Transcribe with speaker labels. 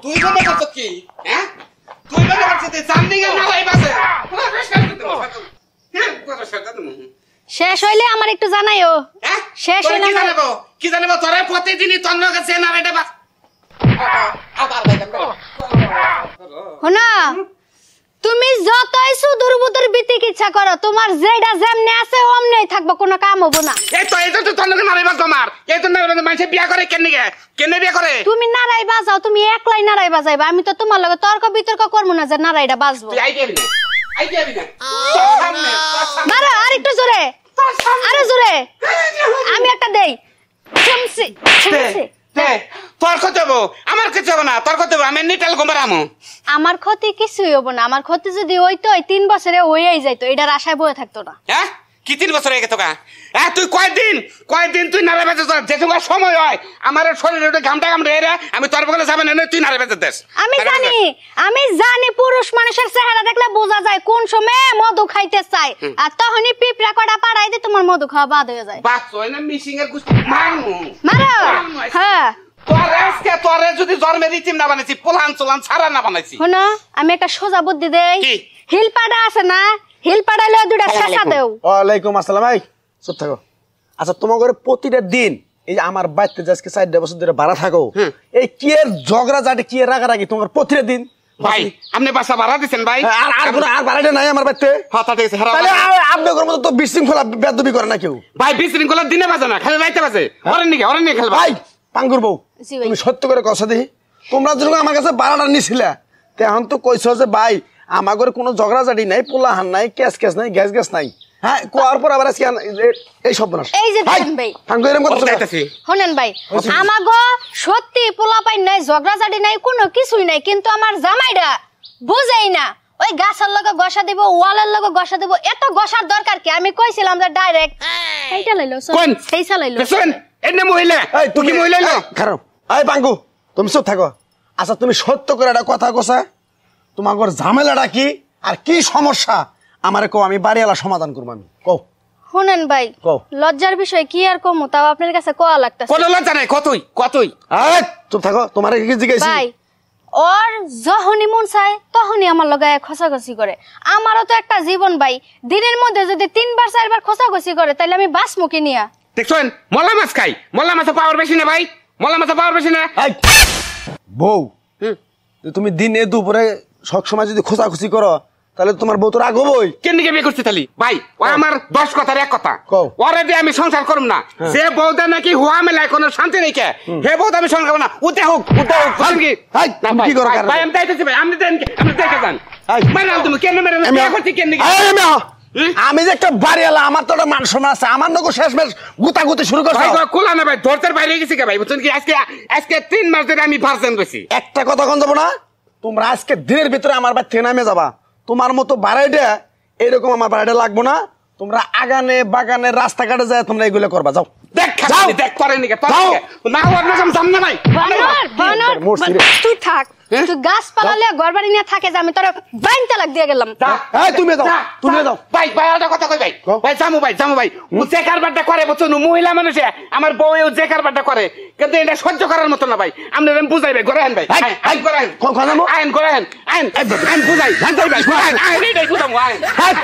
Speaker 1: তুই মনে করছ কি হ্যাঁ তুই মনে করছিস জামদিঙ্গা নালাই বাসে
Speaker 2: শেষ হইলে আমার একটু জানাইও।
Speaker 1: হ্যাঁ
Speaker 2: শেষ হইলে
Speaker 1: কি জানাবো তোরে প্রতিদিনই তন্ন কাছে নারাইটা বাস আবার
Speaker 2: শোনো তুমি যতই সুদূর বুদূর বিতিকিচ্ছা করো তোমার যেটা যেমনে আছে অমনেই থাকবো, কোনো কাম হবো না।
Speaker 1: এই তো তন্ন নারাইবা তোমার এই তো নারাইবা মানুষ বিয়া করে কেনে বিয়া করে
Speaker 2: তুমি নারাই বাজাও, তুমি একলাই নারাই বাজাইবা, আমি তো তোমার লগে তর্ক বিতর্ক করবো না যে নারাইটা বাজবো।
Speaker 1: তুই আইডিয়া না
Speaker 2: মারো আরেকটু জোরে, আরে জোরে আমি একটা দেই ছমসি ছমসি।
Speaker 1: তোর কত হবো আমার কিছু হবো না, তোর কত হবো আমি নিটাল গোমরামো।
Speaker 2: আমার ক্ষতি কিছুই হবো না, আমার ক্ষতি যদি হইতো 3 বছরে হয়েই যাইতো, এটার আশায় বয়ে থাকতো না।
Speaker 1: হ্যাঁ কি 3 বছর হয়ে গেছে হ্যাঁ তুই কয়দিন তুই নারে বেঁচে যে তোমার সময় হয় আমার শরীরে ঘামটা এরা আমি তোর বলে যাবে না তুই নারে বেঁচে দেশ।
Speaker 2: আমি জানি পুরুষ মানুষের চেহারা দেখলে বোঝা যায় কোন সময় মধু খাইতে চায়, আর তখনই পিঁপড়া কটা পাড়াই দিয়ে তোমার মধু খাওয়া বাদ হয়ে যায়।
Speaker 1: বাস হয় না মিসিং এর গুষ্টি মারমু
Speaker 2: মারো। হ্যাঁ
Speaker 1: তোরে যদি জন্মে রিতিম না বানাইছি পোলান চোলান ছাড়া না বানাইছি।
Speaker 2: শোনো আমি একটা সোজা বুদ্ধি দেই,
Speaker 1: কি
Speaker 2: হিল পাড়া আছে না, হিল পাড়ালে দুটা শেষা দেও।
Speaker 3: ওয়ালাইকুম আসসালাম। এই চুপ থাকো। আচ্ছা তোমার ঘরে প্রতিটা দিন এই যে আমার বাড়িতে আজকে 4 বছর ধরে ভাড়া থাকো, এই কি এর ঝগড়া ঝাঁটি কি এর রাগারাগি তোমার প্রতিটা দিন?
Speaker 1: ভাই আপনি বাসা ভাড়া দিচ্ছেন ভাই?
Speaker 3: আর ভাড়াটা নাই আমার বাড়িতে। তাহলে আপনি ঘরের মতো তো বিশৃঙ্খলা বেদবি করে না কেউ।
Speaker 1: ভাই বিশৃঙ্খলা দিনে বাজে না খালি রাইতে বাজে। ওরেন নিকে খেলবা।
Speaker 3: ভাই পাঙ্গুর বউ তুমি সত্য করে কথা দেখি তোমরা যখন আমার কাছে ভাড়াটা নিছিলা তখন তো কইছো যে ভাই আমার ঘরে কোনো ঝগড়া ঝাঁটি নাই, পোলাহান নাই, ক্যাশ নাই, গ্যাস নাই। হ্যাঁ কোয়ার পর আবার আজকে এই সব না।
Speaker 2: এই যে দেখেন ভাই
Speaker 3: পাঙ্গুর কথা চাইতাছি
Speaker 2: শুনেন ভাই, আমাগো সত্যি পোলাপাই নাই, ঝগড়া ঝাঁটি নাই, কোনো কিছুই নাই, কিন্তু আমার জামাইরা বুঝেই না ওই গাছের লগে গসা দিব, ওয়ালের লগে গসা দিব, এত গসার দরকার কি? আমি কইছিলাম যে ডাইরেক্ট এইটা লইলো কোন সেই চালাইলো।
Speaker 1: শুন এনে মহিলা
Speaker 3: এই
Speaker 1: তুমি মহিলা লো
Speaker 3: খারাপ। এই পাঙ্গু তুমি চুপ থাকো। আচ্ছা তুমি সত্য করে একটা কথা কইছা তোমার ঘর ঝামেলাটা কি আর কি সমস্যা আমারে কও, আমি বাড়িওয়ালা সমাধান করব। আমি কও।
Speaker 2: শুনেন ভাই লজ্জার বিষয় কি আর কমু, তাও আপনার কাছে কোয়া লাগতাছে।
Speaker 1: কোন লজ্জা নাই, কতই
Speaker 3: এই চুপ থাকো। তোমারে কি জিজ্ঞাসা
Speaker 2: ভাই ওর যখনই মন চায় তখনই আমার লগে খসাখসি করে। আমারও তো একটা জীবন ভাই, দিনের মধ্যে যদি 3 বার 4 বার খসাখসি করে তাহলে আমি বাসমুখী নিয়া
Speaker 1: দেখছেন মলা মাছ খাই, মলা মাছ পাওয়ার বেশি না ভাই, মলা মাছ পাওয়ার বেশি না।
Speaker 3: বউ তুমি দিনে দুপুরে সব সময় যদি খোঁচাখুচি করো তাহলে তোমার বউ তো রাগ হবই।
Speaker 1: কেন বিয়ে করছি তাহলে ভাই? ও আমার 10 কথার এক কথা, ওরে দিয়ে আমি সংসার করব না। যে বউদা নাকি হুয়া মেলায় কোনো শান্তি নেই কে, হে বউদা আমি সংসার করব না। উঠে হোক
Speaker 3: কি করো
Speaker 1: ভাই? আমি যাইতেছি ভাই, আপনি দেখে যান। মানে তুমি কেন মেরে বিয়ে করছি কেন?
Speaker 3: আমি যে একটা বাড়িওয়ালা, আমার তো একটা মান সম্মান আছে, আমার নগো শেষ মেশ গুতাগুতি শুরু করছো।
Speaker 1: খোলা না ভাই, ধরতে বাইরে গেছি কে ভাই? বুঝছেন কি আজকে 3 মাস ধরে আমি ভার্সেন বেশি।
Speaker 3: একটা কথা কোন যাবো না, তোমরা আজকে দিনের ভিতরে আমার বাড়ি থেকে নামে যাবা। তোমার মতো বাড়াইটা এরকম আমার বাড়াইটা লাগবো না। তোমরা আগানে বাগানে রাস্তাঘাটে যায় তোমরা এগুলো করবা। যাও
Speaker 1: দেখ করেন না ভাই।
Speaker 2: তুই থাক, তুই গাছ পালালে ঘর বাড়ি নিয়ে থাকে যে আমি তোর বাইন তালাক দিয়ে গেলাম।
Speaker 3: তুমি যাও
Speaker 1: ভাই একটা কথা কই ভাই জামু ভাই ও যে কারবারটা করে বুঝছেন, মহিলা মানুষে আমার বউ যে কারবারটা করে, কিন্তু এটা সহ্য করার মতো না ভাই। আপনি বুঝাইবে ঘরে আন ভাই, আইন বুঝাই ভাই, আইন